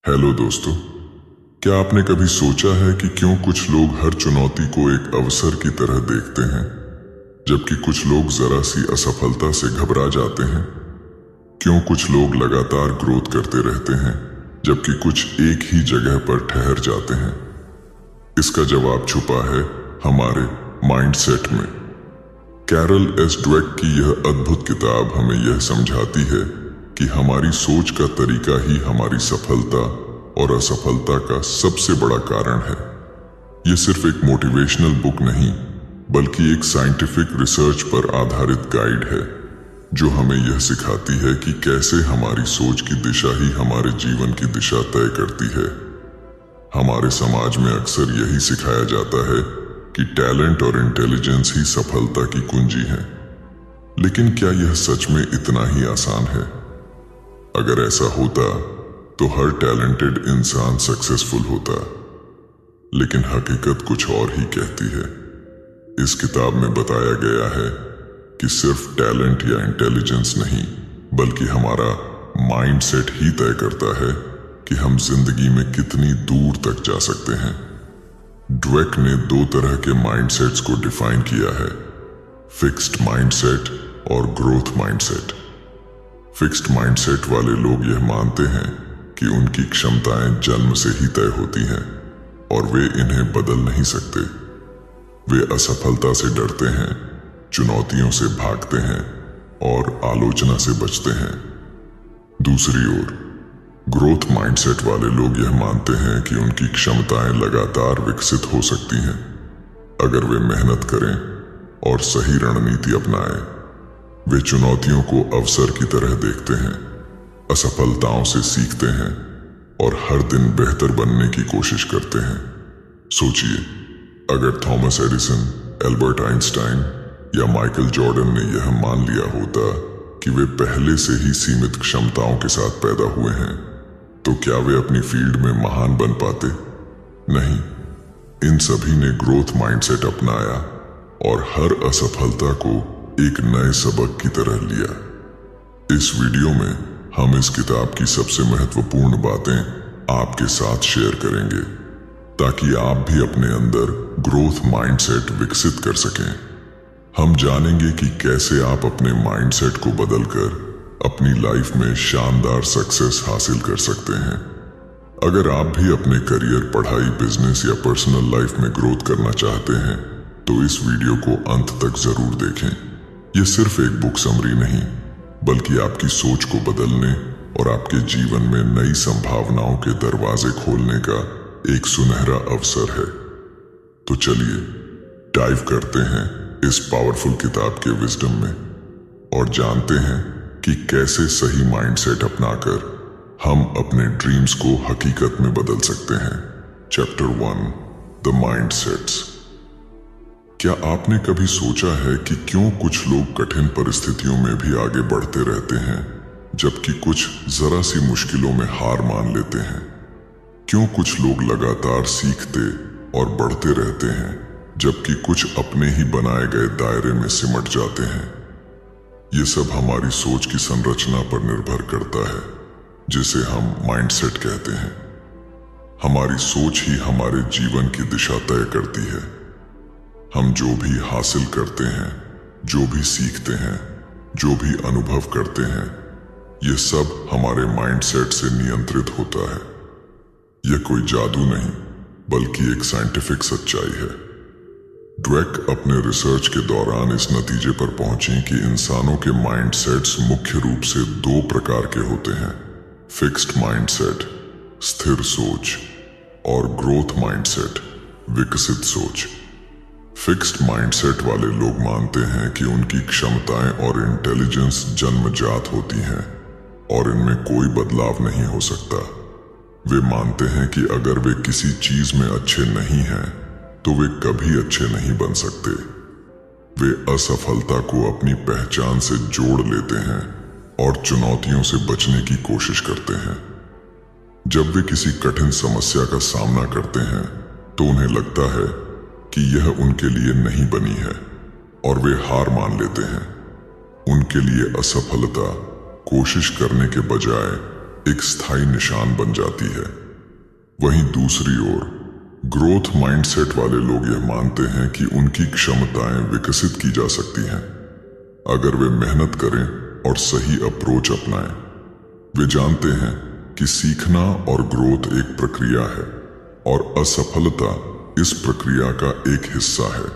Hello दोस्तों, क्या आपने कभी सोचा है कि क्यों कुछ लोग हर चुनौती को एक अवसर की तरह देखते हैं, जबकि कुछ लोग जरा सी असफलता से घबरा जाते हैं? क्यों कुछ लोग लगातार ग्रोथ करते रहते हैं, जबकि कुछ एक ही जगह पर ठहर जाते हैं? इसका जवाब छुपा है हमारे माइंडसेट में। कैरल एस ड्वेक की यह अद्भुत किताब हमें यह समझाती है कि हमारी सोच का तरीका ही हमारी सफलता और असफलता का सबसे बड़ा कारण है। यह सिर्फ एक मोटिवेशनल बुक नहीं, बल्कि एक साइंटिफिक रिसर्च पर आधारित गाइड है, जो हमें यह सिखाती है कि कैसे हमारी सोच की दिशा ही हमारे जीवन की दिशा तय करती है। हमारे समाज में अक्सर यही सिखाया जाता है कि टैलेंट और इंटेलिजेंस ही सफलता की कुंजी है। लेकिन क्या यह सच में इतना ही आसान है? अगर ऐसा होता तो हर टैलेंटेड इंसान सक्सेसफुल होता, लेकिन हकीकत कुछ और ही कहती है। इस किताब में बताया गया है कि सिर्फ टैलेंट या इंटेलिजेंस नहीं, बल्कि हमारा माइंडसेट ही तय करता है कि हम जिंदगी में कितनी दूर तक जा सकते हैं। ड्वेक ने दो तरह के माइंडसेट्स को डिफाइन किया है, फिक्स्ड माइंडसेट और ग्रोथ माइंडसेट। फिक्स्ड माइंडसेट वाले लोग यह मानते हैं कि उनकी क्षमताएं जन्म से ही तय होती हैं और वे इन्हें बदल नहीं सकते। वे असफलता से डरते हैं, चुनौतियों से भागते हैं और आलोचना से बचते हैं। दूसरी ओर ग्रोथ माइंडसेट वाले लोग यह मानते हैं कि उनकी क्षमताएं लगातार विकसित हो सकती हैं, अगर वे मेहनत करें और सही रणनीति अपनाएं। वे चुनौतियों को अवसर की तरह देखते हैं, असफलताओं से सीखते हैं और हर दिन बेहतर बनने की कोशिश करते हैं। सोचिए, अगर थॉमस एडिसन, एल्बर्ट आइंस्टाइन या माइकल जॉर्डन ने यह मान लिया होता कि वे पहले से ही सीमित क्षमताओं के साथ पैदा हुए हैं, तो क्या वे अपनी फील्ड में महान बन पाते? नहीं। इन सभी ने ग्रोथ माइंडसेट अपनाया और हर असफलता को एक नए सबक की तरह लिया। इस वीडियो में हम इस किताब की सबसे महत्वपूर्ण बातें आपके साथ शेयर करेंगे, ताकि आप भी अपने अंदर ग्रोथ माइंडसेट विकसित कर सकें। हम जानेंगे कि कैसे आप अपने माइंडसेट को बदलकर अपनी लाइफ में शानदार सक्सेस हासिल कर सकते हैं। अगर आप भी अपने करियर, पढ़ाई, बिजनेस या पर्सनल लाइफ में ग्रोथ करना चाहते हैं, तो इस वीडियो को अंत तक जरूर देखें। यह सिर्फ एक बुक समरी नहीं, बल्कि आपकी सोच को बदलने और आपके जीवन में नई संभावनाओं के दरवाजे खोलने का एक सुनहरा अवसर है। तो चलिए डाइव करते हैं इस पावरफुल किताब के विजडम में और जानते हैं कि कैसे सही माइंडसेट अपनाकर हम अपने ड्रीम्स को हकीकत में बदल सकते हैं। Chapter 1, the mindsets. क्या आपने कभी सोचा है कि क्यों कुछ लोग कठिन परिस्थितियों में भी आगे बढ़ते रहते हैं, जबकि कुछ जरा सी मुश्किलों में हार मान लेते हैं? क्यों कुछ लोग लगातार सीखते और बढ़ते रहते हैं, जबकि कुछ अपने ही बनाए गए दायरे में सिमट जाते हैं? ये सब हमारी सोच की संरचना पर निर्भर करता है, जिसे हम माइंडसेट कहते हैं। हमारी सोच ही हमारे जीवन की दिशा तय करती है। हम जो भी हासिल करते हैं, जो भी सीखते हैं, जो भी अनुभव करते हैं, ये सब हमारे माइंडसेट से नियंत्रित होता है। यह कोई जादू नहीं, बल्कि एक साइंटिफिक सच्चाई है। ड्वेक अपने रिसर्च के दौरान इस नतीजे पर पहुंची कि इंसानों के माइंडसेट्स मुख्य रूप से दो प्रकार के होते हैं, फिक्स्ड माइंडसेट, स्थिर सोच, और ग्रोथ माइंडसेट, विकसित सोच। फिक्स्ड माइंडसेट वाले लोग मानते हैं कि उनकी क्षमताएं और इंटेलिजेंस जन्मजात होती हैं और इनमें कोई बदलाव नहीं हो सकता। वे मानते हैं कि अगर वे किसी चीज में अच्छे नहीं हैं, तो वे कभी अच्छे नहीं बन सकते। वे असफलता को अपनी पहचान से जोड़ लेते हैं और चुनौतियों से बचने की कोशिश करते हैं। जब वे किसी कठिन समस्या का सामना करते हैं, तो उन्हें लगता है कि यह उनके लिए नहीं बनी है और वे हार मान लेते हैं। उनके लिए असफलता कोशिश करने के बजाय एक स्थायी निशान बन जाती है। वहीं दूसरी ओर ग्रोथ माइंडसेट वाले लोग यह मानते हैं कि उनकी क्षमताएं विकसित की जा सकती हैं अगर वे मेहनत करें और सही अप्रोच अपनाएं। वे जानते हैं कि सीखना और ग्रोथ एक प्रक्रिया है और असफलता इस प्रक्रिया का एक हिस्सा है।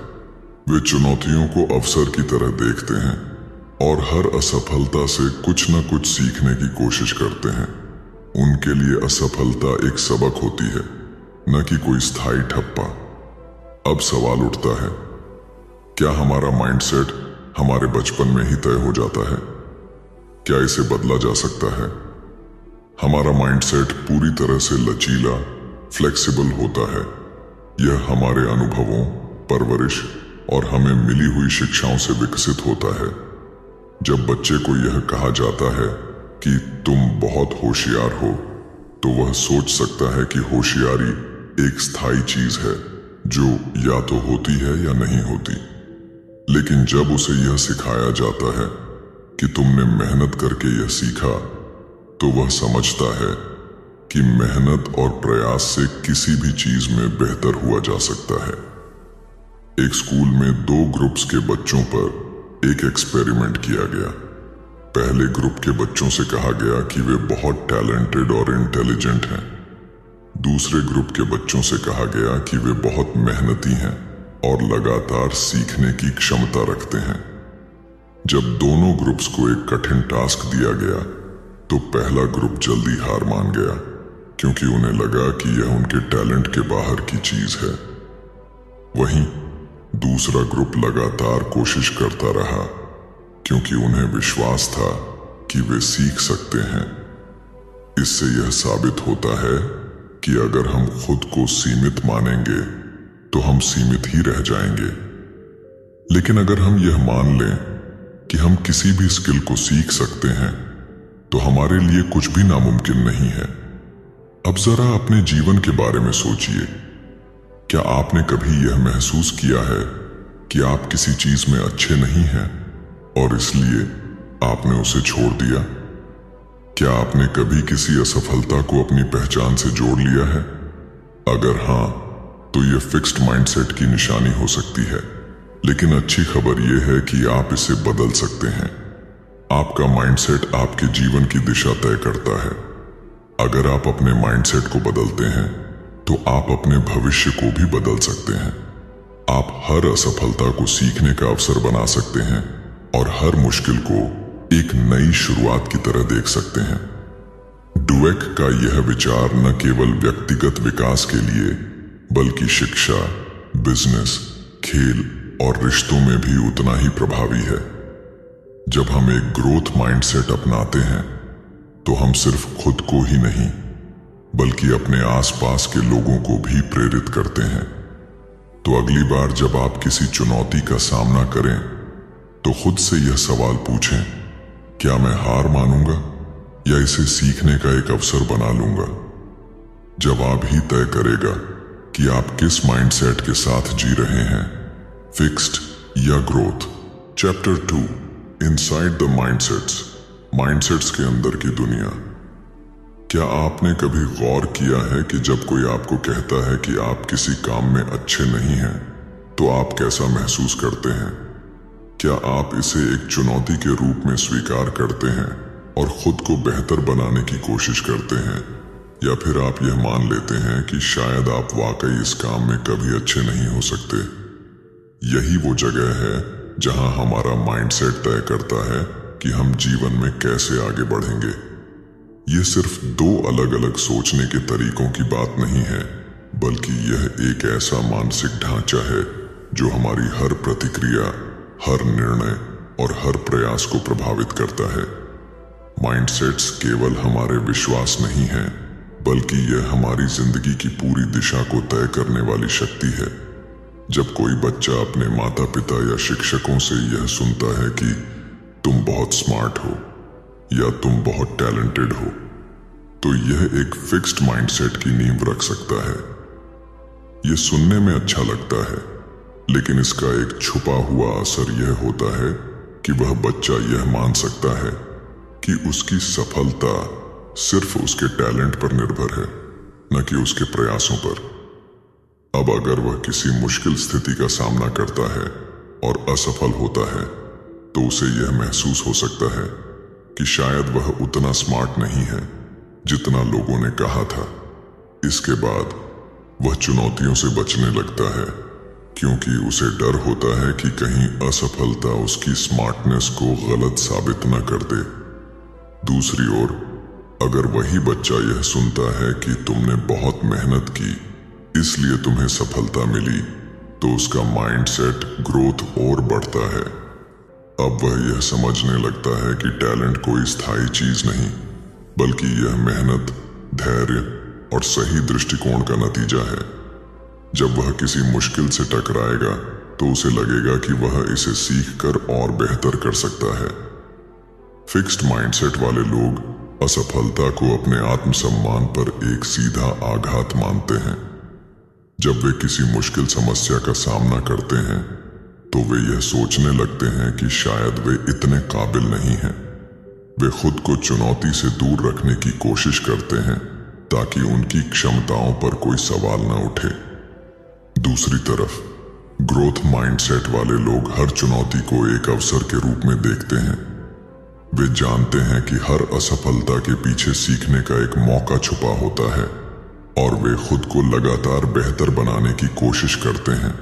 वे चुनौतियों को अवसर की तरह देखते हैं और हर असफलता से कुछ न कुछ सीखने की कोशिश करते हैं। उनके लिए असफलता एक सबक होती है, न कि कोई स्थायी ठप्पा। अब सवाल उठता है, क्या हमारा माइंडसेट हमारे बचपन में ही तय हो जाता है? क्या इसे बदला जा सकता है? हमारा माइंडसेट पूरी तरह से लचीला, फ्लेक्सिबल होता है। यह हमारे अनुभवों, परवरिश और हमें मिली हुई शिक्षाओं से विकसित होता है। जब बच्चे को यह कहा जाता है कि तुम बहुत होशियार हो, तो वह सोच सकता है कि होशियारी एक स्थायी चीज है जो या तो होती है या नहीं होती। लेकिन जब उसे यह सिखाया जाता है कि तुमने मेहनत करके यह सीखा, तो वह समझता है कि मेहनत और प्रयास से किसी भी चीज में बेहतर हुआ जा सकता है। एक स्कूल में 2 ग्रुप्स के बच्चों पर एक एक्सपेरिमेंट किया गया। पहले ग्रुप के बच्चों से कहा गया कि वे बहुत टैलेंटेड और इंटेलिजेंट हैं। दूसरे ग्रुप के बच्चों से कहा गया कि वे बहुत मेहनती हैं और लगातार सीखने की क्षमता रखते हैं। जब दोनों ग्रुप्स को एक कठिन टास्क दिया गया, तो पहला ग्रुप जल्दी हार मान गया, क्योंकि उन्हें लगा कि यह उनके टैलेंट के बाहर की चीज है। वहीं दूसरा ग्रुप लगातार कोशिश करता रहा, क्योंकि उन्हें विश्वास था कि वे सीख सकते हैं। इससे यह साबित होता है कि अगर हम खुद को सीमित मानेंगे, तो हम सीमित ही रह जाएंगे। लेकिन अगर हम यह मान लें कि हम किसी भी स्किल को सीख सकते हैं, तो हमारे लिए कुछ भी नामुमकिन नहीं है। अब जरा अपने जीवन के बारे में सोचिए। क्या आपने कभी यह महसूस किया है कि आप किसी चीज में अच्छे नहीं हैं और इसलिए आपने उसे छोड़ दिया? क्या आपने कभी किसी असफलता को अपनी पहचान से जोड़ लिया है? अगर हां, तो यह फिक्स्ड माइंडसेट की निशानी हो सकती है। लेकिन अच्छी खबर यह है कि आप इसे बदल सकते हैं। आपका माइंडसेट आपके जीवन की दिशा तय करता है। अगर आप अपने माइंडसेट को बदलते हैं, तो आप अपने भविष्य को भी बदल सकते हैं। आप हर असफलता को सीखने का अवसर बना सकते हैं और हर मुश्किल को एक नई शुरुआत की तरह देख सकते हैं। डुवेक का यह विचार न केवल व्यक्तिगत विकास के लिए, बल्कि शिक्षा, बिजनेस, खेल और रिश्तों में भी उतना ही प्रभावी है। जब हम एक ग्रोथ माइंडसेट अपनाते हैं, तो हम सिर्फ खुद को ही नहीं, बल्कि अपने आसपास के लोगों को भी प्रेरित करते हैं। तो अगली बार जब आप किसी चुनौती का सामना करें, तो खुद से यह सवाल पूछें, क्या मैं हार मानूंगा या इसे सीखने का एक अवसर बना लूंगा? जवाब ही तय करेगा कि आप किस माइंडसेट के साथ जी रहे हैं, फिक्स्ड या growth. Chapter 2, inside the mindsets, mindsets के अंदर की दुनिया। क्या आपने कभी गौर किया है कि जब कोई आपको कहता है कि आप किसी काम में अच्छे नहीं हैं, तो आप कैसा महसूस करते हैं? क्या आप इसे एक चुनौती के रूप में स्वीकार करते हैं और खुद को बेहतर बनाने की कोशिश करते हैं, या फिर आप यह मान लेते हैं कि शायद आप वाकई इस काम में कभी अच्छे नहीं हो सकते? यही वो जगह है जहां हमारा माइंडसेट तय करता है कि हम जीवन में कैसे आगे बढ़ेंगे। यह सिर्फ 2 अलग अलग सोचने के तरीकों की बात नहीं है, बल्कि यह एक ऐसा मानसिक ढांचा है जो हमारी हर प्रतिक्रिया, हर निर्णय और हर प्रयास को प्रभावित करता है। माइंडसेट्स केवल हमारे विश्वास नहीं हैं, बल्कि यह हमारी जिंदगी की पूरी दिशा को तय करने वाली शक्ति है। जब कोई बच्चा अपने माता पिता या शिक्षकों से यह सुनता है कि तुम बहुत स्मार्ट हो या तुम बहुत टैलेंटेड हो, तो यह एक फिक्स्ड माइंडसेट की नींव रख सकता है। यह सुनने में अच्छा लगता है, लेकिन इसका एक छुपा हुआ असर यह होता है कि वह बच्चा यह मान सकता है कि उसकी सफलता सिर्फ उसके टैलेंट पर निर्भर है, न कि उसके प्रयासों पर। अब अगर वह किसी मुश्किल स्थिति का सामना करता है और असफल होता है, तो उसे यह महसूस हो सकता है कि शायद वह उतना स्मार्ट नहीं है जितना लोगों ने कहा था। इसके बाद वह चुनौतियों से बचने लगता है, क्योंकि उसे डर होता है कि कहीं असफलता उसकी स्मार्टनेस को गलत साबित न कर दे। दूसरी ओर, अगर वही बच्चा यह सुनता है कि तुमने बहुत मेहनत की इसलिए तुम्हें सफलता मिली, तो उसका माइंडसेट ग्रोथ और बढ़ता है। अब वह यह समझने लगता है कि टैलेंट कोई स्थायी चीज नहीं, बल्कि यह मेहनत, धैर्य और सही दृष्टिकोण का नतीजा है। जब वह किसी मुश्किल से टकराएगा तो उसे लगेगा कि वह इसे सीखकर और बेहतर कर सकता है। फिक्स्ड माइंडसेट वाले लोग असफलता को अपने आत्मसम्मान पर एक सीधा आघात मानते हैं। जब वे किसी मुश्किल समस्या का सामना करते हैं तो वे यह सोचने लगते हैं कि शायद वे इतने काबिल नहीं हैं। वे खुद को चुनौती से दूर रखने की कोशिश करते हैं ताकि उनकी क्षमताओं पर कोई सवाल न उठे। दूसरी तरफ, ग्रोथ माइंडसेट वाले लोग हर चुनौती को एक अवसर के रूप में देखते हैं। वे जानते हैं कि हर असफलता के पीछे सीखने का एक मौका छुपा होता है और वे खुद को लगातार बेहतर बनाने की कोशिश करते हैं।